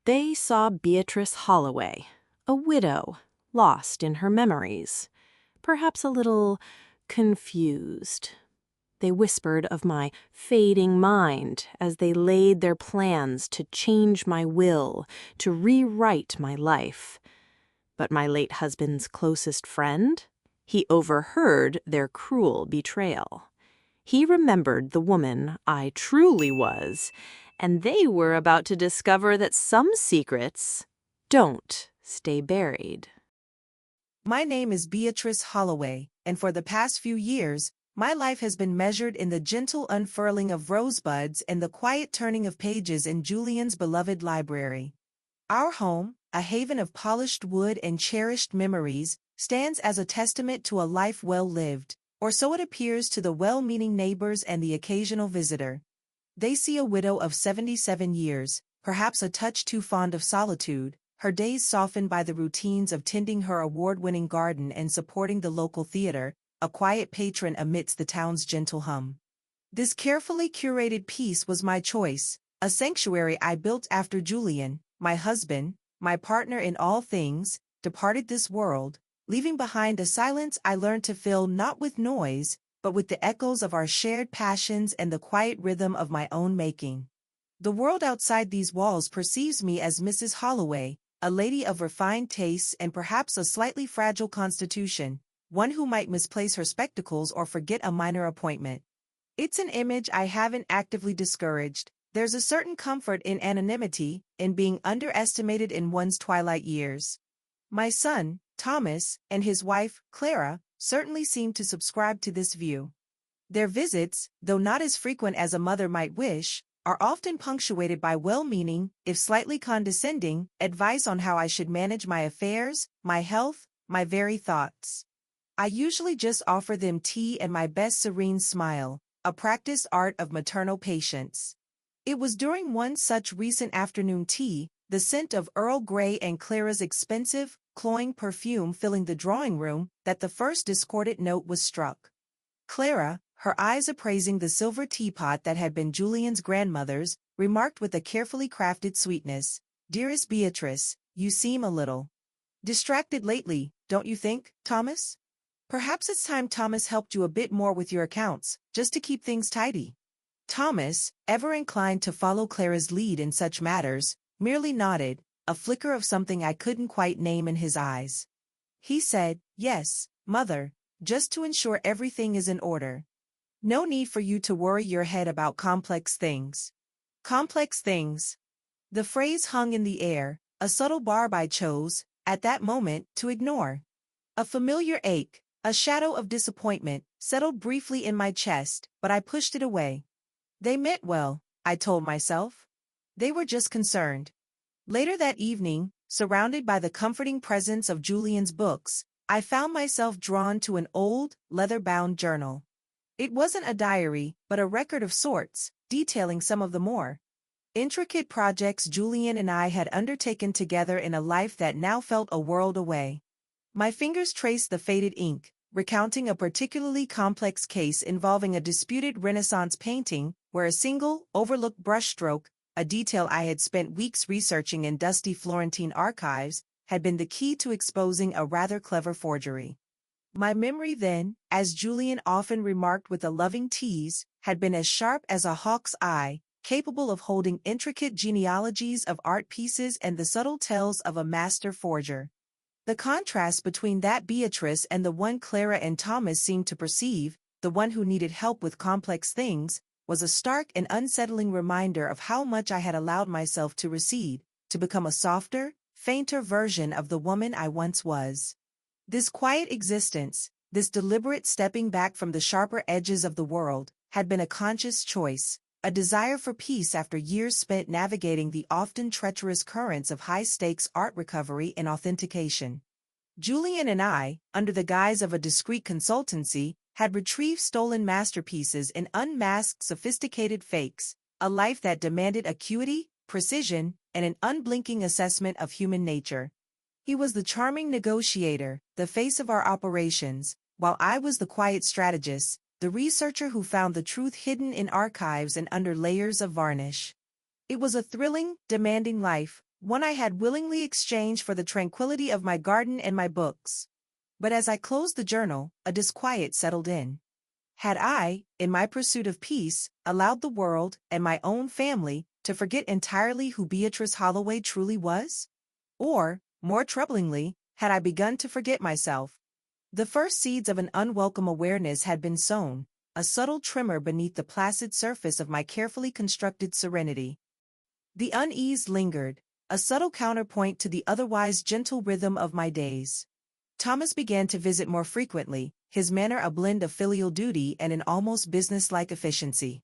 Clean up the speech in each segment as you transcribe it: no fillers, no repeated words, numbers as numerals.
They saw Beatrice Holloway, a widow, lost in her memories, perhaps a little confused. They whispered of my fading mind as they laid their plans to change my will, to rewrite my life. But my late husband's closest friend? He overheard their cruel betrayal. He remembered the woman I truly was, and they were about to discover that some secrets don't stay buried. My name is Beatrice Holloway, and for the past few years, my life has been measured in the gentle unfurling of rosebuds and the quiet turning of pages in Julian's beloved library. Our home, a haven of polished wood and cherished memories, stands as a testament to a life well lived, or so it appears to the well-meaning neighbors and the occasional visitor. They see a widow of 77 years, perhaps a touch too fond of solitude, her days softened by the routines of tending her award-winning garden and supporting the local theater, a quiet patron amidst the town's gentle hum. This carefully curated piece was my choice, a sanctuary I built after Julian, my husband, my partner in all things, departed this world, leaving behind a silence I learned to fill not with noise, but with the echoes of our shared passions and the quiet rhythm of my own making. The world outside these walls perceives me as Mrs. Holloway, a lady of refined tastes and perhaps a slightly fragile constitution, one who might misplace her spectacles or forget a minor appointment. It's an image I haven't actively discouraged. There's a certain comfort in anonymity, in being underestimated in one's twilight years. My son, Thomas, and his wife, Clara, certainly seem to subscribe to this view. Their visits, though not as frequent as a mother might wish, are often punctuated by well-meaning, if slightly condescending, advice on how I should manage my affairs, my health, my very thoughts. I usually just offer them tea and my best serene smile, a practiced art of maternal patience. It was during one such recent afternoon tea, the scent of Earl Grey and Clara's expensive, cloying perfume filling the drawing room, that the first discordant note was struck. Clara, her eyes appraising the silver teapot that had been Julian's grandmother's, remarked with a carefully crafted sweetness, "Dearest Beatrice, you seem a little distracted lately, don't you think, Thomas? Perhaps it's time Thomas helped you a bit more with your accounts, just to keep things tidy." Thomas, ever inclined to follow Clara's lead in such matters, merely nodded, a flicker of something I couldn't quite name in his eyes. He said, "Yes, Mother, just to ensure everything is in order. No need for you to worry your head about complex things." Complex things. The phrase hung in the air, a subtle barb I chose, at that moment, to ignore. A familiar ache, a shadow of disappointment, settled briefly in my chest, but I pushed it away. They meant well, I told myself. They were just concerned. Later that evening, surrounded by the comforting presence of Julian's books, I found myself drawn to an old, leather-bound journal. It wasn't a diary, but a record of sorts, detailing some of the more intricate projects Julian and I had undertaken together in a life that now felt a world away. My fingers traced the faded ink, recounting a particularly complex case involving a disputed Renaissance painting where a single, overlooked brushstroke, a detail I had spent weeks researching in dusty Florentine archives, had been the key to exposing a rather clever forgery. My memory then, as Julian often remarked with a loving tease, had been as sharp as a hawk's eye, capable of holding intricate genealogies of art pieces and the subtle tales of a master forger. The contrast between that Beatrice and the one Clara and Thomas seemed to perceive, the one who needed help with complex things, was a stark and unsettling reminder of how much I had allowed myself to recede, to become a softer, fainter version of the woman I once was. This quiet existence, this deliberate stepping back from the sharper edges of the world, had been a conscious choice, a desire for peace after years spent navigating the often treacherous currents of high-stakes art recovery and authentication. Julian and I, under the guise of a discreet consultancy, had retrieved stolen masterpieces and unmasked sophisticated fakes, a life that demanded acuity, precision, and an unblinking assessment of human nature. He was the charming negotiator, the face of our operations, while I was the quiet strategist, the researcher who found the truth hidden in archives and under layers of varnish. It was a thrilling, demanding life, one I had willingly exchanged for the tranquility of my garden and my books. But as I closed the journal, a disquiet settled in. Had I, in my pursuit of peace, allowed the world and my own family to forget entirely who Beatrice Holloway truly was? Or, more troublingly, had I begun to forget myself? The first seeds of an unwelcome awareness had been sown, a subtle tremor beneath the placid surface of my carefully constructed serenity. The unease lingered, a subtle counterpoint to the otherwise gentle rhythm of my days. Thomas began to visit more frequently, his manner a blend of filial duty and an almost business-like efficiency.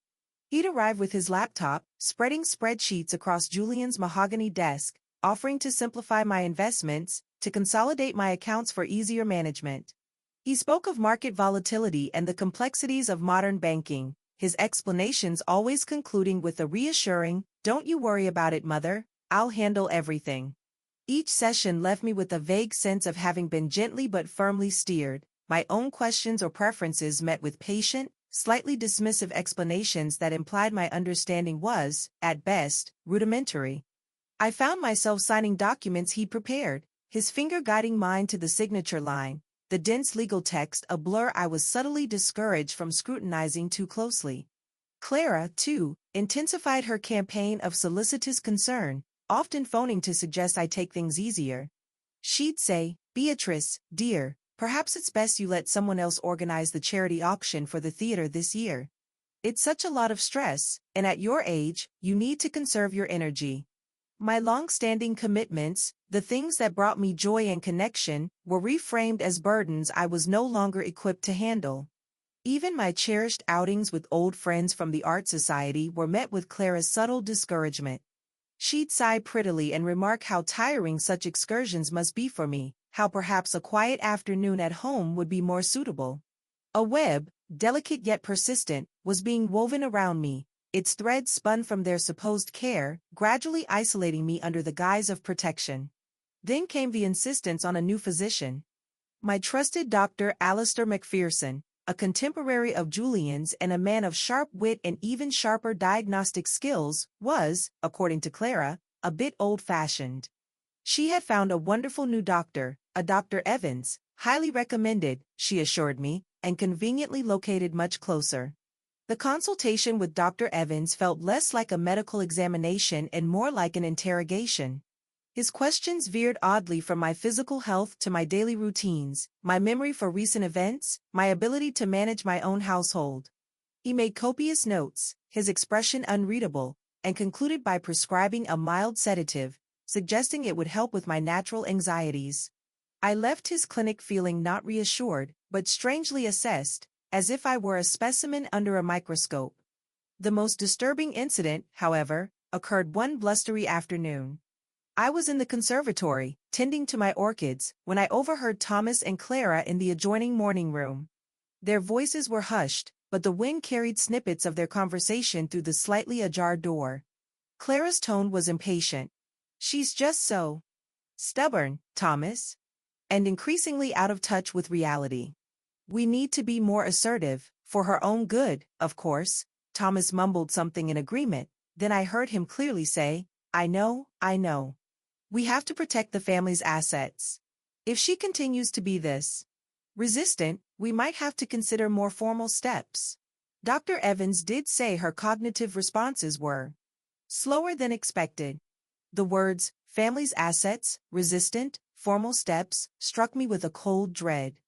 He'd arrive with his laptop, spreading spreadsheets across Julian's mahogany desk, offering to simplify my investments, to consolidate my accounts for easier management. He spoke of market volatility and the complexities of modern banking, his explanations always concluding with a reassuring, "Don't you worry about it, mother, I'll handle everything." Each session left me with a vague sense of having been gently but firmly steered, my own questions or preferences met with patient, slightly dismissive explanations that implied my understanding was, at best, rudimentary. I found myself signing documents he'd prepared, his finger guiding mine to the signature line, the dense legal text a blur I was subtly discouraged from scrutinizing too closely. Clara, too, intensified her campaign of solicitous concern, often phoning to suggest I take things easier. She'd say, "Beatrice, dear, perhaps it's best you let someone else organize the charity auction for the theater this year. It's such a lot of stress, and at your age, you need to conserve your energy." My long-standing commitments, the things that brought me joy and connection, were reframed as burdens I was no longer equipped to handle. Even my cherished outings with old friends from the Art Society were met with Clara's subtle discouragement. She'd sigh prettily and remark how tiring such excursions must be for me, how perhaps a quiet afternoon at home would be more suitable. A web, delicate yet persistent, was being woven around me, its threads spun from their supposed care, gradually isolating me under the guise of protection. Then came the insistence on a new physician. My trusted Dr. Alistair Macpherson, a contemporary of Julian's and a man of sharp wit and even sharper diagnostic skills, was, according to Clara, a bit old-fashioned. She had found a wonderful new doctor, a Dr. Evans, highly recommended, she assured me, and conveniently located much closer. The consultation with Dr. Evans felt less like a medical examination and more like an interrogation. His questions veered oddly from my physical health to my daily routines, my memory for recent events, my ability to manage my own household. He made copious notes, his expression unreadable, and concluded by prescribing a mild sedative, suggesting it would help with my natural anxieties. I left his clinic feeling not reassured, but strangely assessed, as if I were a specimen under a microscope. The most disturbing incident, however, occurred one blustery afternoon. I was in the conservatory, tending to my orchids, when I overheard Thomas and Clara in the adjoining morning room. Their voices were hushed, but the wind carried snippets of their conversation through the slightly ajar door. Clara's tone was impatient. "She's just so stubborn, Thomas. And increasingly out of touch with reality. We need to be more assertive, for her own good, of course." Thomas mumbled something in agreement, then I heard him clearly say, I know. We have to protect the family's assets. If she continues to be this resistant, we might have to consider more formal steps." Dr. Evans did say her cognitive responses were slower than expected. The words, family's assets, resistant, formal steps, struck me with a cold dread.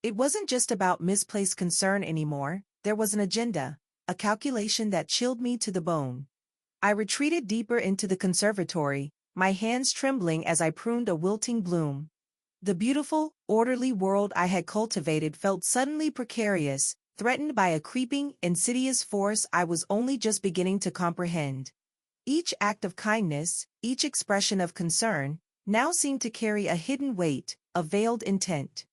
It wasn't just about misplaced concern anymore, there was an agenda, a calculation that chilled me to the bone. I retreated deeper into the conservatory, my hands trembling as I pruned a wilting bloom. The beautiful, orderly world I had cultivated felt suddenly precarious, threatened by a creeping, insidious force I was only just beginning to comprehend. Each act of kindness, each expression of concern, now seemed to carry a hidden weight, a veiled intent.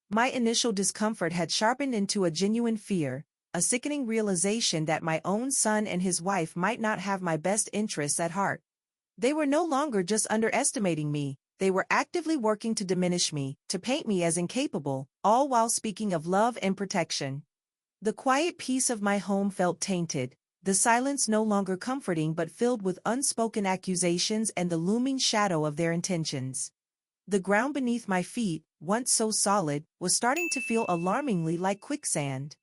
My initial discomfort had sharpened into a genuine fear, a sickening realization that my own son and his wife might not have my best interests at heart. They were no longer just underestimating me, they were actively working to diminish me, to paint me as incapable, all while speaking of love and protection. The quiet peace of my home felt tainted, the silence no longer comforting but filled with unspoken accusations and the looming shadow of their intentions. The ground beneath my feet, once so solid, was starting to feel alarmingly like quicksand.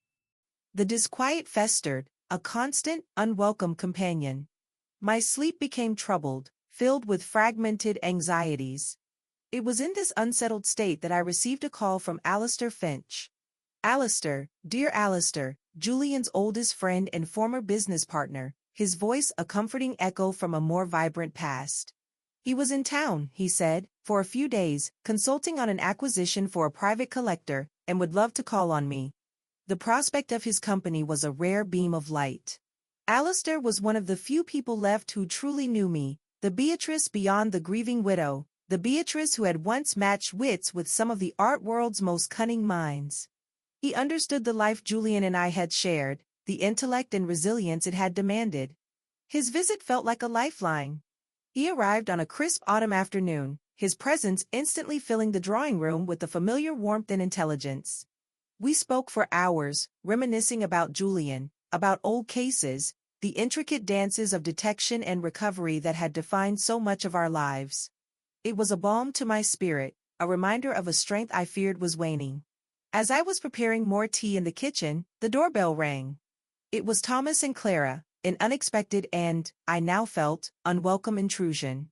The disquiet festered, a constant, unwelcome companion. My sleep became troubled, filled with fragmented anxieties. It was in this unsettled state that I received a call from Alistair Finch. Alistair, dear Alistair, Julian's oldest friend and former business partner, his voice a comforting echo from a more vibrant past. He was in town, he said, for a few days, consulting on an acquisition for a private collector, and would love to call on me. The prospect of his company was a rare beam of light. Alistair was one of the few people left who truly knew me, the Beatrice beyond the grieving widow, the Beatrice who had once matched wits with some of the art world's most cunning minds. He understood the life Julian and I had shared, the intellect and resilience it had demanded. His visit felt like a lifeline. He arrived on a crisp autumn afternoon, his presence instantly filling the drawing room with the familiar warmth and intelligence. We spoke for hours, reminiscing about Julian, about old cases, the intricate dances of detection and recovery that had defined so much of our lives. It was a balm to my spirit, a reminder of a strength I feared was waning. As I was preparing more tea in the kitchen, the doorbell rang. It was Thomas and Clara, an unexpected and, I now felt, unwelcome intrusion.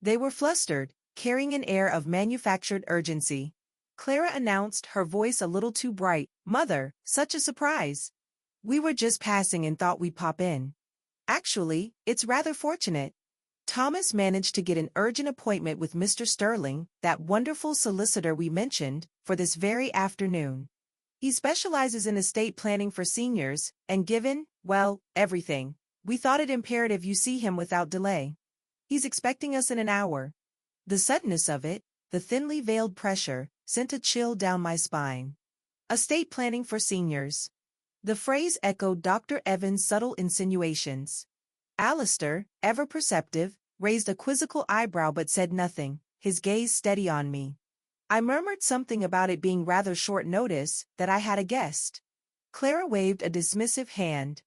They were flustered, carrying an air of manufactured urgency. Clara announced, her voice a little too bright, "Mother, such a surprise. We were just passing and thought we'd pop in." "Actually, it's rather fortunate. Thomas managed to get an urgent appointment with Mr. Sterling, that wonderful solicitor we mentioned, for this very afternoon. He specializes in estate planning for seniors, and given, well, everything, we thought it imperative you see him without delay. He's expecting us in an hour." The suddenness of it, the thinly veiled pressure, sent a chill down my spine. Estate planning for seniors. The phrase echoed Dr. Evans' subtle insinuations. Alistair, ever perceptive, raised a quizzical eyebrow but said nothing, his gaze steady on me. I murmured something about it being rather short notice, that I had a guest. Clara waved a dismissive hand.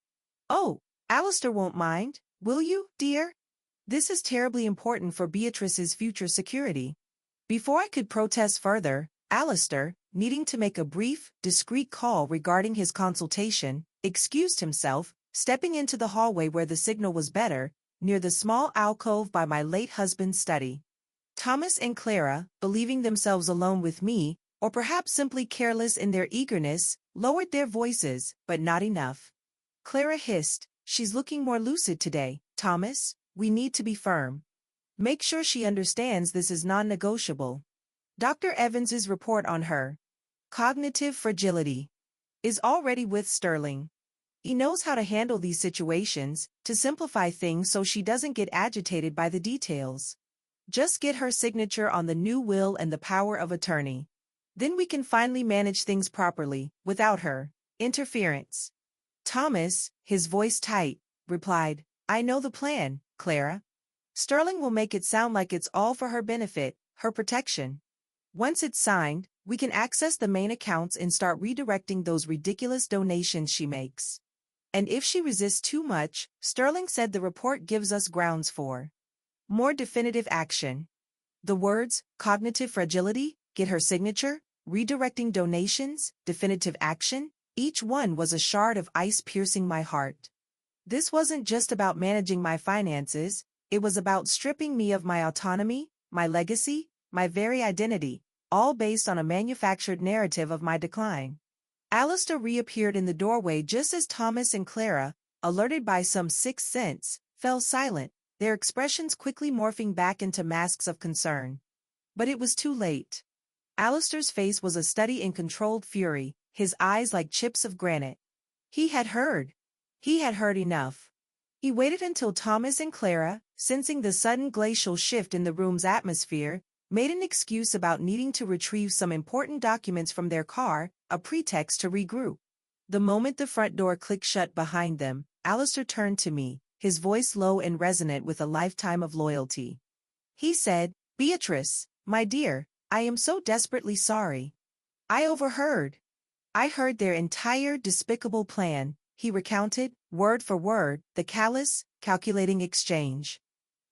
"Oh, Alistair won't mind, will you, dear? This is terribly important for Beatrice's future security." Before I could protest further, Alistair, needing to make a brief, discreet call regarding his consultation, excused himself, stepping into the hallway where the signal was better, near the small alcove by my late husband's study. Thomas and Clara, believing themselves alone with me, or perhaps simply careless in their eagerness, lowered their voices, but not enough. Clara hissed, "She's looking more lucid today, Thomas. We need to be firm. Make sure she understands this is non-negotiable." Dr. Evans's report on her cognitive fragility is already with Sterling. He knows how to handle these situations, to simplify things so she doesn't get agitated by the details. Just get her signature on the new will and the power of attorney. Then we can finally manage things properly, without her interference. Thomas, his voice tight, replied, "I know the plan, Clara. Sterling will make it sound like it's all for her benefit, her protection. Once it's signed, we can access the main accounts and start redirecting those ridiculous donations she makes. And if she resists too much, Sterling said the report gives us grounds for more definitive action." The words, cognitive fragility, get her signature, redirecting donations, definitive action, each one was a shard of ice piercing my heart. This wasn't just about managing my finances, it was about stripping me of my autonomy, my legacy, my very identity, all based on a manufactured narrative of my decline. Alistair reappeared in the doorway just as Thomas and Clara, alerted by some sixth sense, fell silent, their expressions quickly morphing back into masks of concern. But it was too late. Alistair's face was a study in controlled fury, his eyes like chips of granite. He had heard. He had heard enough. He waited until Thomas and Clara, sensing the sudden glacial shift in the room's atmosphere, made an excuse about needing to retrieve some important documents from their car, a pretext to regroup. The moment the front door clicked shut behind them, Alistair turned to me, his voice low and resonant with a lifetime of loyalty. He said, "Beatrice, my dear, I am so desperately sorry. I overheard. I heard their entire despicable plan," he recounted, word for word, the callous, calculating exchange.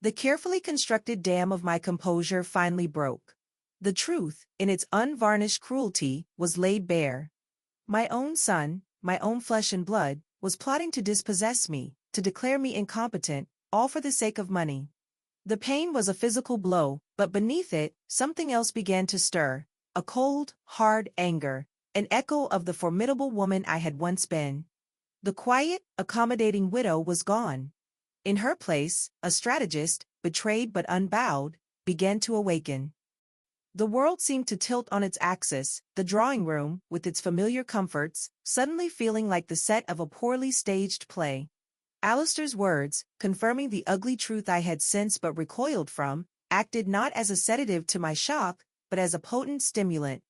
The carefully constructed dam of my composure finally broke. The truth, in its unvarnished cruelty, was laid bare. My own son, my own flesh and blood, was plotting to dispossess me, to declare me incompetent, all for the sake of money. The pain was a physical blow, but beneath it, something else began to stir, a cold, hard anger, an echo of the formidable woman I had once been. The quiet, accommodating widow was gone. In her place, a strategist, betrayed but unbowed, began to awaken. The world seemed to tilt on its axis, the drawing room, with its familiar comforts, suddenly feeling like the set of a poorly staged play. Alistair's words, confirming the ugly truth I had sensed but recoiled from, acted not as a sedative to my shock, but as a potent stimulant.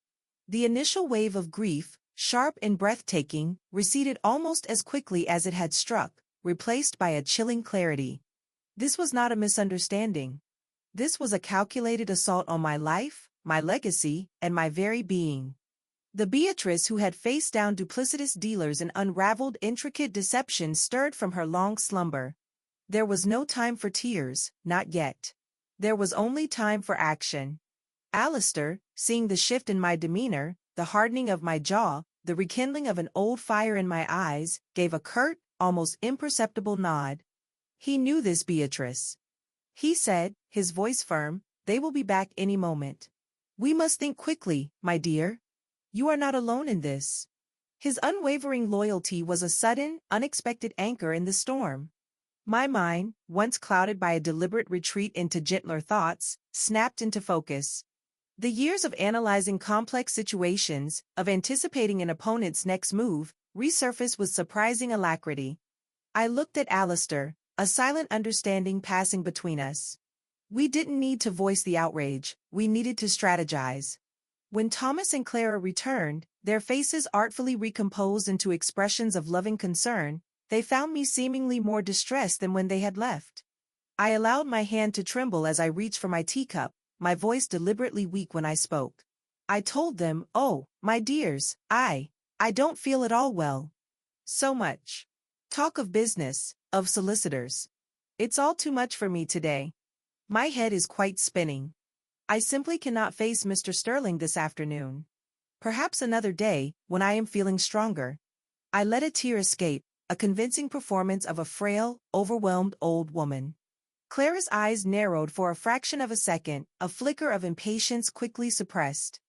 The initial wave of grief, sharp and breathtaking, receded almost as quickly as it had struck, replaced by a chilling clarity. This was not a misunderstanding. This was a calculated assault on my life, my legacy, and my very being. The Beatrice who had faced down duplicitous dealers and unraveled intricate deception stirred from her long slumber. There was no time for tears, not yet. There was only time for action. Alistair, seeing the shift in my demeanor, the hardening of my jaw, the rekindling of an old fire in my eyes, gave a curt, almost imperceptible nod. He knew this Beatrice. He said, his voice firm, "They will be back any moment. We must think quickly, my dear. You are not alone in this." His unwavering loyalty was a sudden, unexpected anchor in the storm. My mind, once clouded by a deliberate retreat into gentler thoughts, snapped into focus. The years of analyzing complex situations, of anticipating an opponent's next move, resurfaced with surprising alacrity. I looked at Alistair, a silent understanding passing between us. We didn't need to voice the outrage, we needed to strategize. When Thomas and Clara returned, their faces artfully recomposed into expressions of loving concern, they found me seemingly more distressed than when they had left. I allowed my hand to tremble as I reached for my teacup, my voice deliberately weak when I spoke. I told them, "Oh, my dears, I don't feel at all well. So much talk of business, of solicitors. It's all too much for me today. My head is quite spinning. I simply cannot face Mr. Sterling this afternoon. Perhaps another day, when I am feeling stronger." I let a tear escape, a convincing performance of a frail, overwhelmed old woman. Clara's eyes narrowed for a fraction of a second, a flicker of impatience quickly suppressed.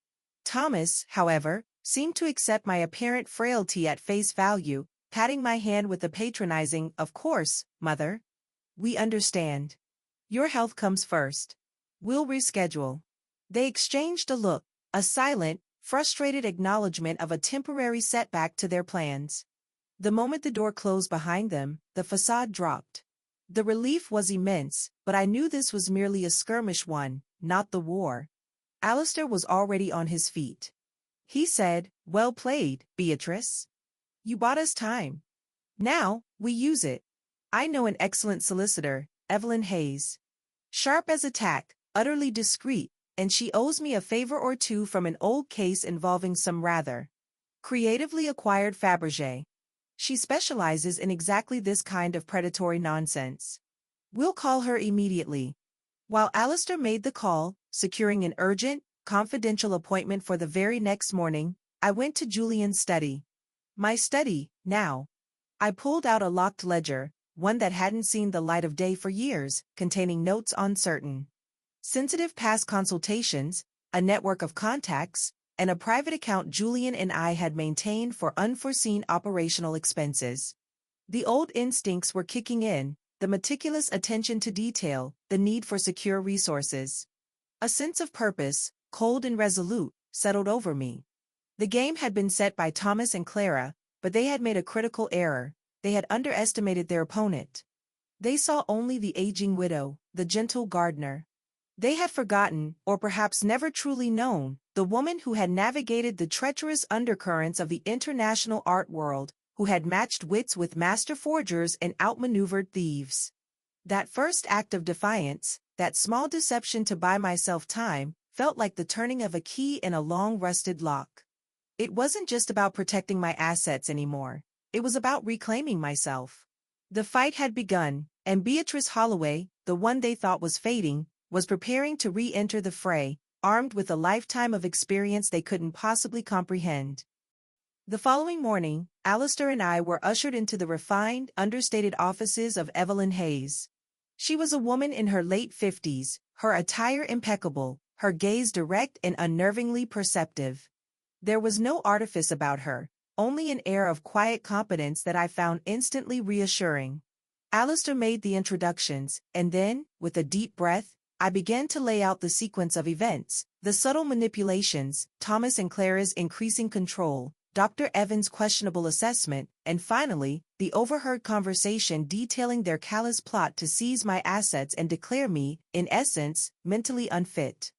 Thomas, however, seemed to accept my apparent frailty at face value, patting my hand with a patronizing, "Of course, Mother. We understand. Your health comes first. We'll reschedule." They exchanged a look, a silent, frustrated acknowledgement of a temporary setback to their plans. The moment the door closed behind them, the facade dropped. The relief was immense, but I knew this was merely a skirmish one, not the war. Alistair was already on his feet. He said, "Well played, Beatrice. You bought us time. Now, we use it. I know an excellent solicitor, Evelyn Hayes. Sharp as a tack, utterly discreet, and she owes me a favor or two from an old case involving some rather creatively acquired Fabergé. She specializes in exactly this kind of predatory nonsense. We'll call her immediately." While Alistair made the call, securing an urgent, confidential appointment for the very next morning, I went to Julian's study. My study, now. I pulled out a locked ledger, one that hadn't seen the light of day for years, containing notes on certain sensitive past consultations, a network of contacts, and a private account Julian and I had maintained for unforeseen operational expenses. The old instincts were kicking in, the meticulous attention to detail, the need for secure resources. A sense of purpose, cold and resolute, settled over me. The game had been set by Thomas and Clara, but they had made a critical error. They had underestimated their opponent. They saw only the aging widow, the gentle gardener. They had forgotten, or perhaps never truly known, the woman who had navigated the treacherous undercurrents of the international art world, who had matched wits with master forgers and outmaneuvered thieves. That first act of defiance, that small deception to buy myself time, felt like the turning of a key in a long-rusted lock. It wasn't just about protecting my assets anymore. It was about reclaiming myself. The fight had begun, and Beatrice Holloway, the one they thought was fading, was preparing to re-enter the fray, armed with a lifetime of experience they couldn't possibly comprehend. The following morning, Alistair and I were ushered into the refined, understated offices of Evelyn Hayes. She was a woman in her late 50s, her attire impeccable, her gaze direct and unnervingly perceptive. There was no artifice about her, only an air of quiet competence that I found instantly reassuring. Alistair made the introductions, and then, with a deep breath, I began to lay out the sequence of events, the subtle manipulations, Thomas and Clara's increasing control, Dr. Evans' questionable assessment, and finally, the overheard conversation detailing their callous plot to seize my assets and declare me, in essence, mentally unfit.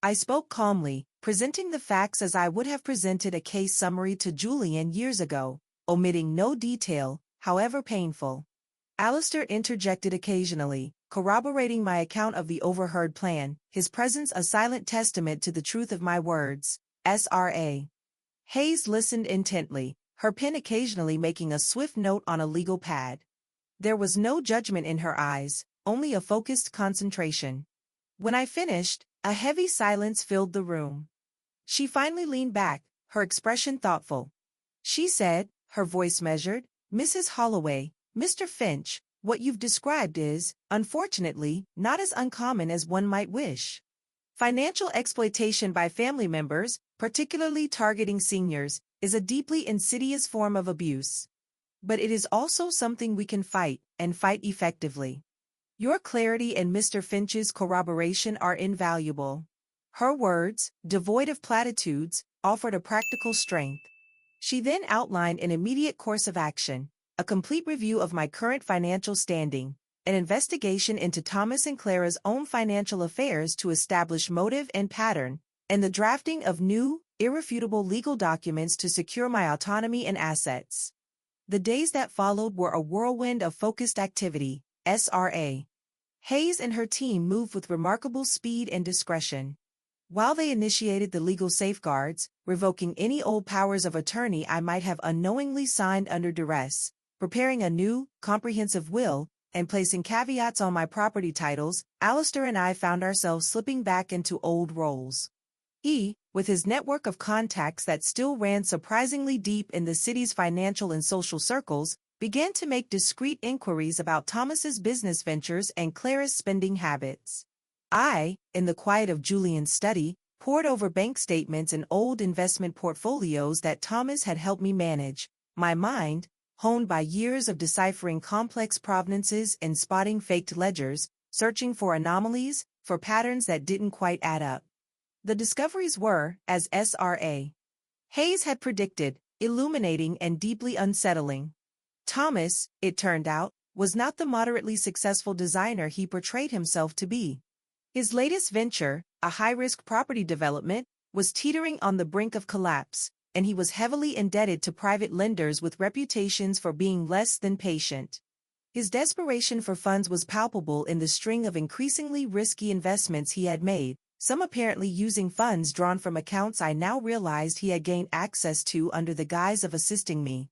I spoke calmly, presenting the facts as I would have presented a case summary to Julian years ago, omitting no detail, however painful. Alistair interjected occasionally, corroborating my account of the overheard plan, his presence a silent testament to the truth of my words. Sra. Hayes listened intently, her pen occasionally making a swift note on a legal pad. There was no judgment in her eyes, only a focused concentration. When I finished, a heavy silence filled the room. She finally leaned back, her expression thoughtful. She said, her voice measured, "Mrs. Holloway, Mr. Finch, what you've described is, unfortunately, not as uncommon as one might wish. Financial exploitation by family members, particularly targeting seniors, is a deeply insidious form of abuse. But it is also something we can fight, and fight effectively. Your clarity and Mr. Finch's corroboration are invaluable." Her words, devoid of platitudes, offered a practical strength. She then outlined an immediate course of action, a complete review of my current financial standing, an investigation into Thomas and Clara's own financial affairs to establish motive and pattern, and the drafting of new, irrefutable legal documents to secure my autonomy and assets. The days that followed were a whirlwind of focused activity. Sra. Hayes and her team moved with remarkable speed and discretion. While they initiated the legal safeguards, revoking any old powers of attorney I might have unknowingly signed under duress, preparing a new, comprehensive will, and placing caveats on my property titles, Alistair and I found ourselves slipping back into old roles. With his network of contacts that still ran surprisingly deep in the city's financial and social circles, began to make discreet inquiries about Thomas's business ventures and Clara's spending habits. I, in the quiet of Julian's study, pored over bank statements and old investment portfolios that Thomas had helped me manage, my mind, honed by years of deciphering complex provenances and spotting faked ledgers, searching for anomalies, for patterns that didn't quite add up. The discoveries were, as Sra. Hayes had predicted, illuminating and deeply unsettling. Thomas, it turned out, was not the moderately successful designer he portrayed himself to be. His latest venture, a high-risk property development, was teetering on the brink of collapse, and he was heavily indebted to private lenders with reputations for being less than patient. His desperation for funds was palpable in the string of increasingly risky investments he had made, some apparently using funds drawn from accounts I now realized he had gained access to under the guise of assisting me.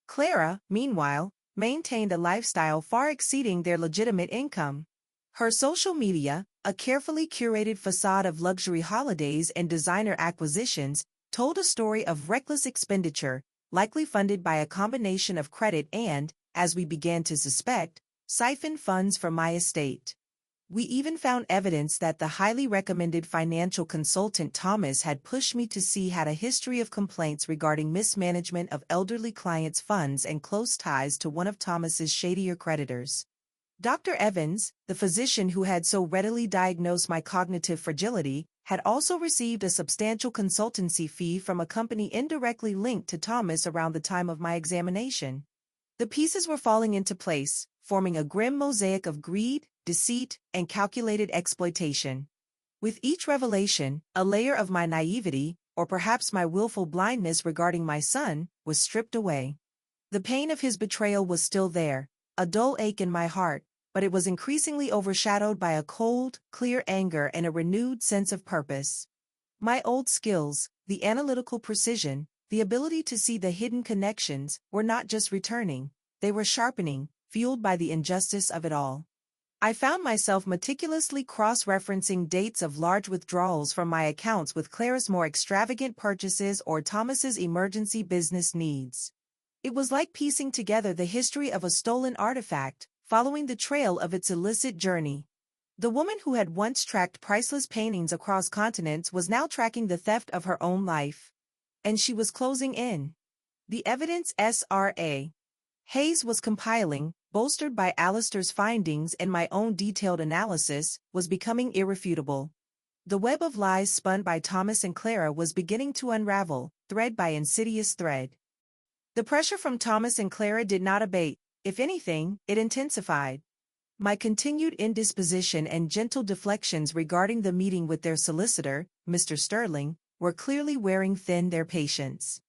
Clara, meanwhile, maintained a lifestyle far exceeding their legitimate income. Her social media, a carefully curated facade of luxury holidays and designer acquisitions, told a story of reckless expenditure, likely funded by a combination of credit and, as we began to suspect, siphoned funds from my estate. We even found evidence that the highly recommended financial consultant Thomas had pushed me to see had a history of complaints regarding mismanagement of elderly clients' funds and close ties to one of Thomas's shadier creditors. Dr. Evans, the physician who had so readily diagnosed my cognitive fragility, had also received a substantial consultancy fee from a company indirectly linked to Thomas around the time of my examination. The pieces were falling into place, forming a grim mosaic of greed, deceit, and calculated exploitation. With each revelation, a layer of my naivety, or perhaps my willful blindness regarding my son, was stripped away. The pain of his betrayal was still there, a dull ache in my heart, but it was increasingly overshadowed by a cold, clear anger and a renewed sense of purpose. My old skills, the analytical precision, the ability to see the hidden connections, were not just returning, they were sharpening, fueled by the injustice of it all. I found myself meticulously cross-referencing dates of large withdrawals from my accounts with Clara's more extravagant purchases or Thomas's emergency business needs. It was like piecing together the history of a stolen artifact, following the trail of its illicit journey. The woman who had once tracked priceless paintings across continents was now tracking the theft of her own life. And she was closing in. The evidence S.R.A. Hayes was compiling, bolstered by Alistair's findings and my own detailed analysis, was becoming irrefutable. The web of lies spun by Thomas and Clara was beginning to unravel, thread by insidious thread. The pressure from Thomas and Clara did not abate. If anything, it intensified. My continued indisposition and gentle deflections regarding the meeting with their solicitor, Mr. Sterling, were clearly wearing thin their patience.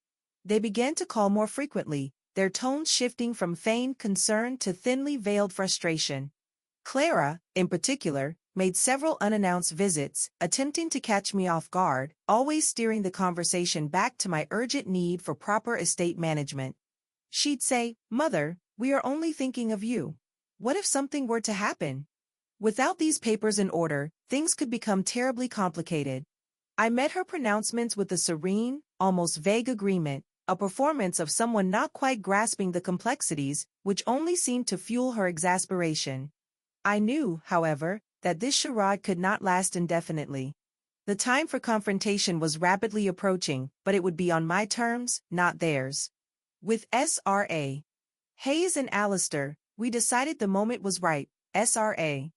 They began to call more frequently, their tones shifting from feigned concern to thinly veiled frustration. Clara, in particular, made several unannounced visits, attempting to catch me off guard, always steering the conversation back to my urgent need for proper estate management. She'd say, "Mother, we are only thinking of you. What if something were to happen?" Without these papers in order, things could become terribly complicated. I met her pronouncements with a serene, almost vague agreement, a performance of someone not quite grasping the complexities, which only seemed to fuel her exasperation. I knew, however, that this charade could not last indefinitely. The time for confrontation was rapidly approaching, but it would be on my terms, not theirs. With S.R.A. Hayes and Alistair, we decided the moment was right. S.R.A.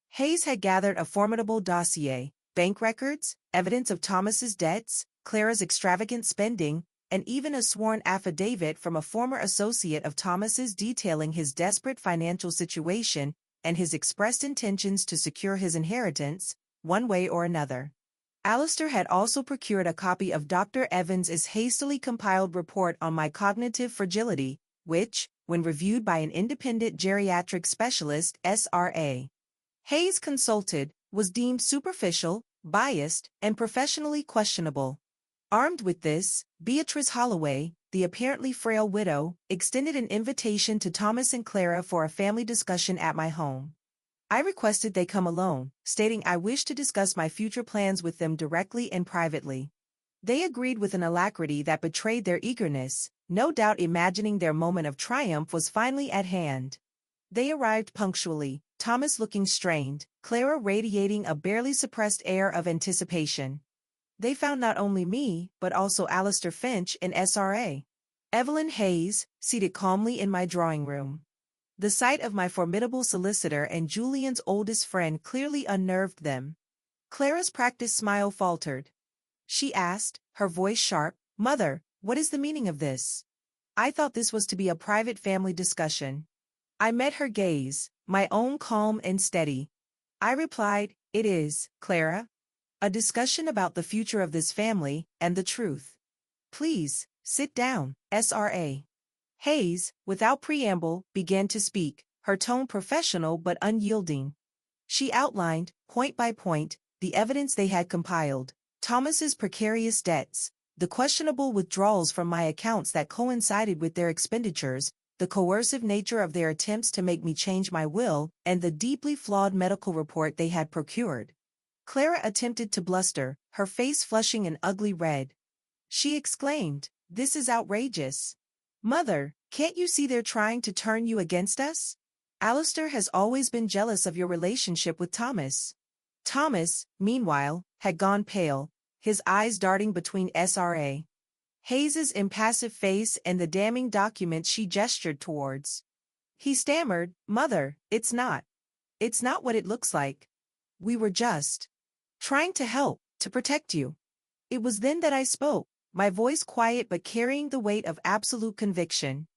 Hayes had gathered a formidable dossier, bank records, evidence of Thomas's debts, Clara's extravagant spending, and even a sworn affidavit from a former associate of Thomas's detailing his desperate financial situation and his expressed intentions to secure his inheritance, one way or another. Alistair had also procured a copy of Dr. Evans's hastily compiled report on my cognitive fragility, which, when reviewed by an independent geriatric specialist, S.R.A. Hayes consulted, was deemed superficial, biased, and professionally questionable. Armed with this, Beatrice Holloway, the apparently frail widow, extended an invitation to Thomas and Clara for a family discussion at my home. I requested they come alone, stating I wished to discuss my future plans with them directly and privately. They agreed with an alacrity that betrayed their eagerness, no doubt imagining their moment of triumph was finally at hand. They arrived punctually, Thomas looking strained, Clara radiating a barely suppressed air of anticipation. They found not only me, but also Alistair Finch and S.R.A. Evelyn Hayes, seated calmly in my drawing room. The sight of my formidable solicitor and Julian's oldest friend clearly unnerved them. Clara's practiced smile faltered. She asked, her voice sharp, "Mother, what is the meaning of this?" I thought this was to be a private family discussion. I met her gaze, my own calm and steady. I replied, "It is, Clara. A discussion about the future of this family, and the truth. Please, sit down." S.R.A. Hayes, without preamble, began to speak, her tone professional but unyielding. She outlined, point by point, the evidence they had compiled, Thomas's precarious debts, the questionable withdrawals from my accounts that coincided with their expenditures, the coercive nature of their attempts to make me change my will, and the deeply flawed medical report they had procured. Clara attempted to bluster, her face flushing an ugly red. She exclaimed, "This is outrageous. Mother, can't you see they're trying to turn you against us? Alistair has always been jealous of your relationship with Thomas." Thomas, meanwhile, had gone pale, his eyes darting between S.R.A. Hayes's impassive face and the damning document she gestured towards. He stammered, "Mother, it's not what it looks like. We were just trying to help, to protect you." It was then that I spoke, my voice quiet but carrying the weight of absolute conviction.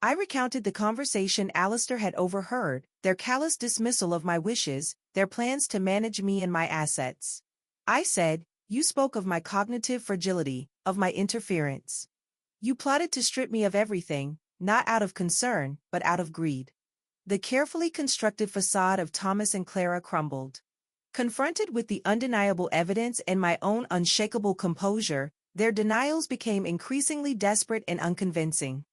I recounted the conversation Alistair had overheard, their callous dismissal of my wishes, their plans to manage me and my assets. I said, "You spoke of my cognitive fragility, of my interference. You plotted to strip me of everything, not out of concern, but out of greed." The carefully constructed facade of Thomas and Clara crumbled. Confronted with the undeniable evidence and my own unshakable composure, their denials became increasingly desperate and unconvincing.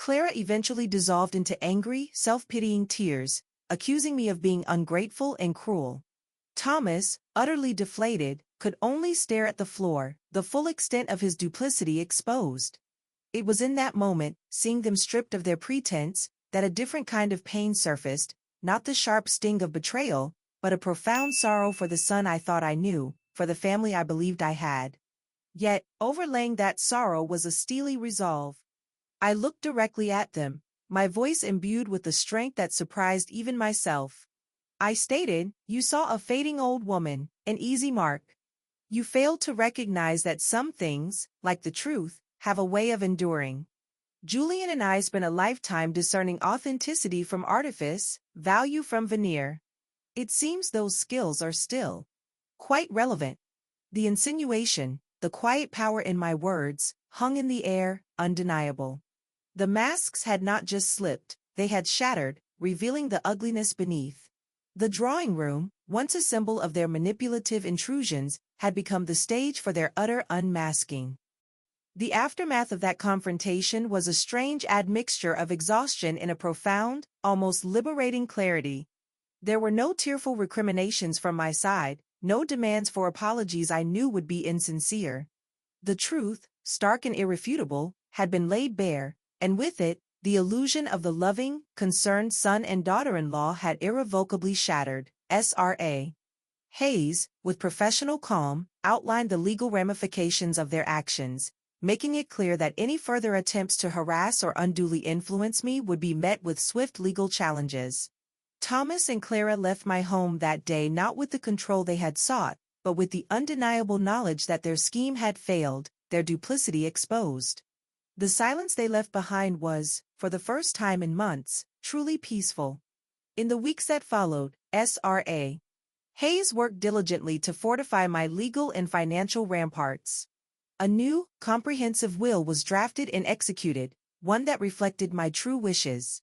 Clara eventually dissolved into angry, self-pitying tears, accusing me of being ungrateful and cruel. Thomas, utterly deflated, could only stare at the floor, the full extent of his duplicity exposed. It was in that moment, seeing them stripped of their pretense, that a different kind of pain surfaced, not the sharp sting of betrayal, but a profound sorrow for the son I thought I knew, for the family I believed I had. Yet, overlaying that sorrow was a steely resolve. I looked directly at them, my voice imbued with a strength that surprised even myself. I stated, "You saw a fading old woman, an easy mark. You failed to recognize that some things, like the truth, have a way of enduring." Julian and I spent a lifetime discerning authenticity from artifice, value from veneer. It seems those skills are still quite relevant. The insinuation, the quiet power in my words, hung in the air, undeniable. The masks had not just slipped, they had shattered, revealing the ugliness beneath. The drawing room, once a symbol of their manipulative intrusions, had become the stage for their utter unmasking. The aftermath of that confrontation was a strange admixture of exhaustion and a profound, almost liberating clarity. There were no tearful recriminations from my side, no demands for apologies I knew would be insincere. The truth, stark and irrefutable, had been laid bare, and with it, the illusion of the loving, concerned son and daughter-in-law had irrevocably shattered. Sra. Hayes, with professional calm, outlined the legal ramifications of their actions, making it clear that any further attempts to harass or unduly influence me would be met with swift legal challenges. Thomas and Clara left my home that day not with the control they had sought, but with the undeniable knowledge that their scheme had failed, their duplicity exposed. The silence they left behind was, for the first time in months, truly peaceful. In the weeks that followed, Sra. Hayes worked diligently to fortify my legal and financial ramparts. A new, comprehensive will was drafted and executed, one that reflected my true wishes.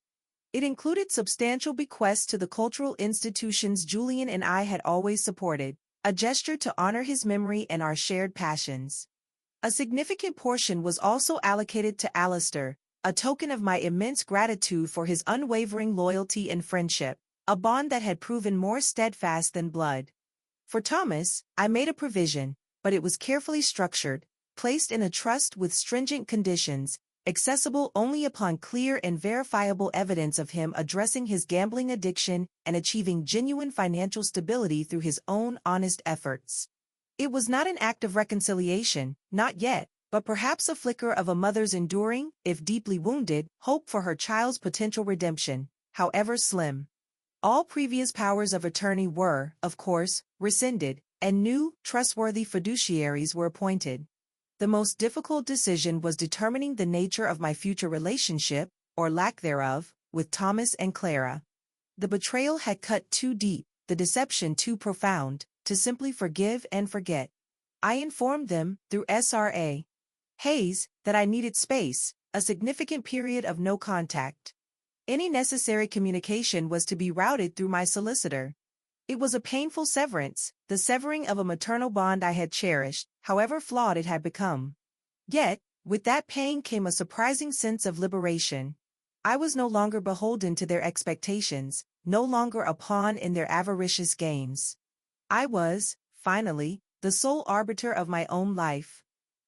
It included substantial bequests to the cultural institutions Julian and I had always supported, a gesture to honor his memory and our shared passions. A significant portion was also allocated to Alistair, a token of my immense gratitude for his unwavering loyalty and friendship, a bond that had proven more steadfast than blood. For Thomas, I made a provision, but it was carefully structured, placed in a trust with stringent conditions, accessible only upon clear and verifiable evidence of him addressing his gambling addiction and achieving genuine financial stability through his own honest efforts. It was not an act of reconciliation, not yet, but perhaps a flicker of a mother's enduring, if deeply wounded, hope for her child's potential redemption, however slim. All previous powers of attorney were, of course, rescinded, and new, trustworthy fiduciaries were appointed. The most difficult decision was determining the nature of my future relationship, or lack thereof, with Thomas and Clara. The betrayal had cut too deep, the deception too profound, to simply forgive and forget. I informed them, through Sra. Hayes, that I needed space, a significant period of no contact. Any necessary communication was to be routed through my solicitor. It was a painful severance, the severing of a maternal bond I had cherished, however flawed it had become. Yet, with that pain came a surprising sense of liberation. I was no longer beholden to their expectations, no longer a pawn in their avaricious games. I was, finally, the sole arbiter of my own life.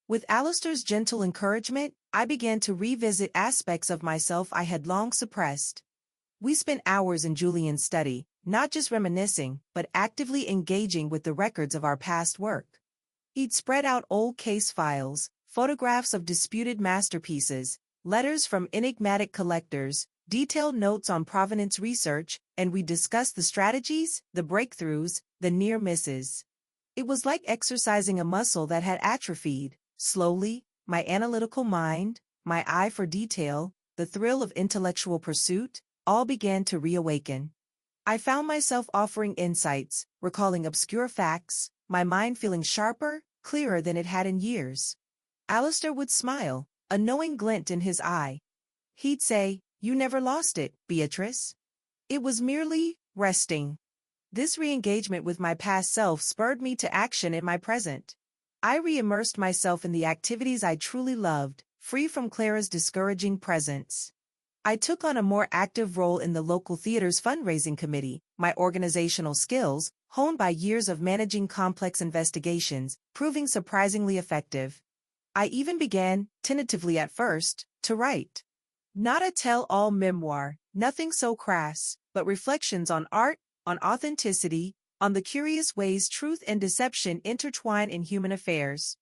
With Alistair's gentle encouragement, I began to revisit aspects of myself I had long suppressed. We spent hours in Julian's study, not just reminiscing, but actively engaging with the records of our past work. He'd spread out old case files, photographs of disputed masterpieces, letters from enigmatic collectors, detailed notes on provenance research, and we discussed the strategies, the breakthroughs, the near misses. It was like exercising a muscle that had atrophied. Slowly, my analytical mind, my eye for detail, the thrill of intellectual pursuit, all began to reawaken. I found myself offering insights, recalling obscure facts, my mind feeling sharper, clearer than it had in years. Alistair would smile, a knowing glint in his eye. He'd say, "You never lost it, Beatrice. It was merely resting." This re-engagement with my past self spurred me to action in my present. I re-immersed myself in the activities I truly loved, free from Clara's discouraging presence. I took on a more active role in the local theater's fundraising committee, my organizational skills, honed by years of managing complex investigations, proving surprisingly effective. I even began, tentatively at first, to write. Not a tell-all memoir, nothing so crass, but reflections on art, on authenticity, on the curious ways truth and deception intertwine in human affairs.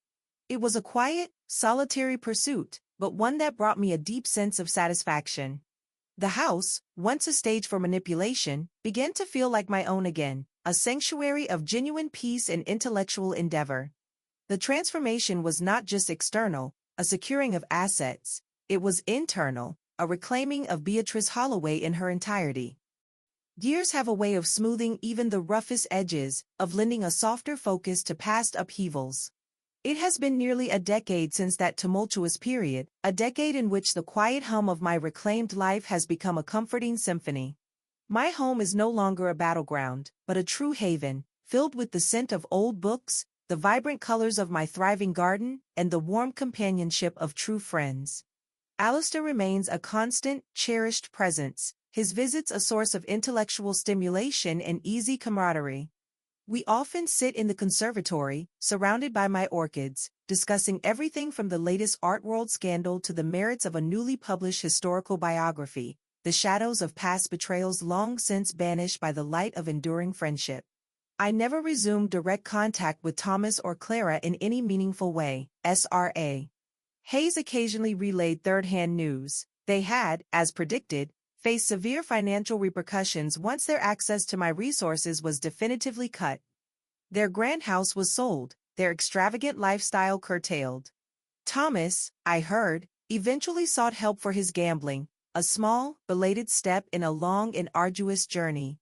It was a quiet, solitary pursuit, but one that brought me a deep sense of satisfaction. The house, once a stage for manipulation, began to feel like my own again, a sanctuary of genuine peace and intellectual endeavor. The transformation was not just external, a securing of assets, it was internal, a reclaiming of Beatrice Holloway in her entirety. Years have a way of smoothing even the roughest edges, of lending a softer focus to past upheavals. It has been nearly a decade since that tumultuous period, a decade in which the quiet hum of my reclaimed life has become a comforting symphony. My home is no longer a battleground, but a true haven, filled with the scent of old books, the vibrant colors of my thriving garden, and the warm companionship of true friends. Alistair remains a constant, cherished presence, his visits a source of intellectual stimulation and easy camaraderie. We often sit in the conservatory, surrounded by my orchids, discussing everything from the latest art world scandal to the merits of a newly published historical biography, the shadows of past betrayals long since banished by the light of enduring friendship. I never resumed direct contact with Thomas or Clara in any meaningful way, S.R.A. Hayes occasionally relayed third-hand news. They had, as predicted, faced severe financial repercussions once their access to my resources was definitively cut. Their grand house was sold, their extravagant lifestyle curtailed. Thomas, I heard, eventually sought help for his gambling, a small, belated step in a long and arduous journey.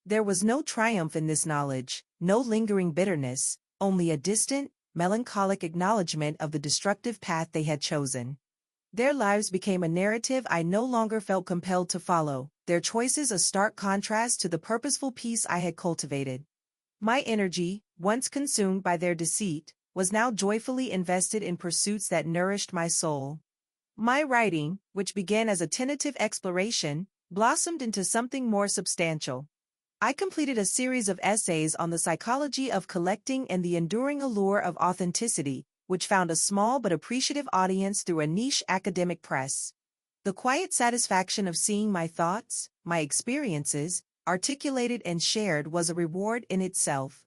There was no triumph in this knowledge, no lingering bitterness, only a distant, melancholic acknowledgement of the destructive path they had chosen. Their lives became a narrative I no longer felt compelled to follow, their choices a stark contrast to the purposeful peace I had cultivated. My energy, once consumed by their deceit, was now joyfully invested in pursuits that nourished my soul. My writing, which began as a tentative exploration, blossomed into something more substantial. I completed a series of essays on the psychology of collecting and the enduring allure of authenticity, which found a small but appreciative audience through a niche academic press. The quiet satisfaction of seeing my thoughts, my experiences, articulated and shared was a reward in itself.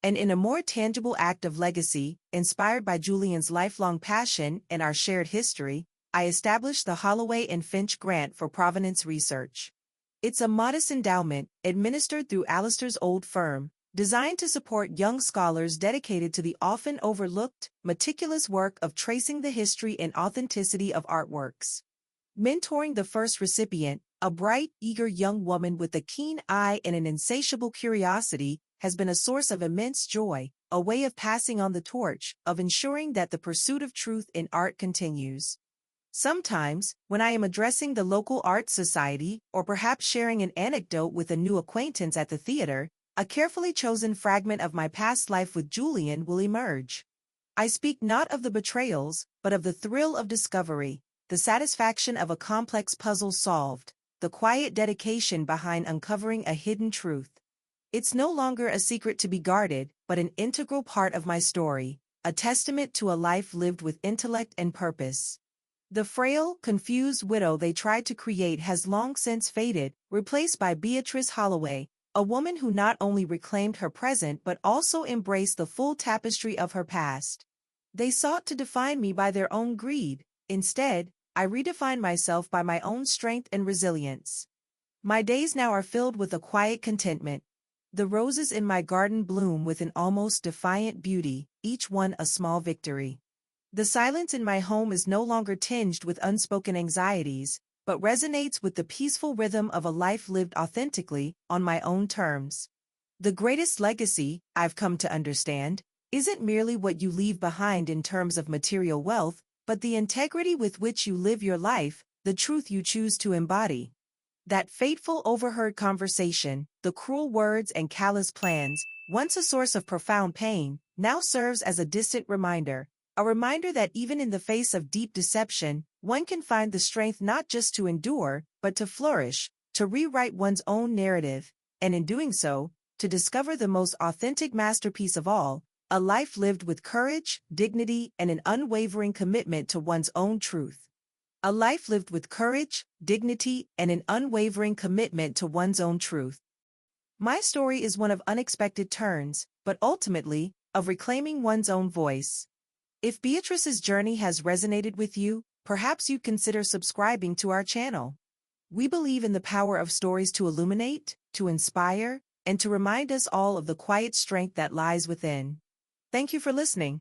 And in a more tangible act of legacy, inspired by Julian's lifelong passion and our shared history, I established the Holloway and Finch Grant for Provenance Research. It's a modest endowment, administered through Alistair's old firm, designed to support young scholars dedicated to the often overlooked, meticulous work of tracing the history and authenticity of artworks. Mentoring the first recipient, a bright, eager young woman with a keen eye and an insatiable curiosity, has been a source of immense joy, a way of passing on the torch, of ensuring that the pursuit of truth in art continues. Sometimes, when I am addressing the local art society, or perhaps sharing an anecdote with a new acquaintance at the theater, a carefully chosen fragment of my past life with Julian will emerge. I speak not of the betrayals, but of the thrill of discovery, the satisfaction of a complex puzzle solved, the quiet dedication behind uncovering a hidden truth. It's no longer a secret to be guarded, but an integral part of my story, a testament to a life lived with intellect and purpose. The frail, confused widow they tried to create has long since faded, replaced by Beatrice Holloway, a woman who not only reclaimed her present but also embraced the full tapestry of her past. They sought to define me by their own greed. Instead, I redefine myself by my own strength and resilience. My days now are filled with a quiet contentment. The roses in my garden bloom with an almost defiant beauty, each one a small victory. The silence in my home is no longer tinged with unspoken anxieties, but resonates with the peaceful rhythm of a life lived authentically, on my own terms. The greatest legacy, I've come to understand, isn't merely what you leave behind in terms of material wealth, but the integrity with which you live your life, the truth you choose to embody. That fateful overheard conversation, the cruel words and callous plans, once a source of profound pain, now serves as a distant reminder. A reminder that even in the face of deep deception, one can find the strength not just to endure, but to flourish, to rewrite one's own narrative, and in doing so, to discover the most authentic masterpiece of all, a life lived with courage, dignity, and an unwavering commitment to one's own truth. A life lived with courage, dignity, and an unwavering commitment to one's own truth. My story is one of unexpected turns, but ultimately, of reclaiming one's own voice. If Beatrice's journey has resonated with you, perhaps you'd consider subscribing to our channel. We believe in the power of stories to illuminate, to inspire, and to remind us all of the quiet strength that lies within. Thank you for listening.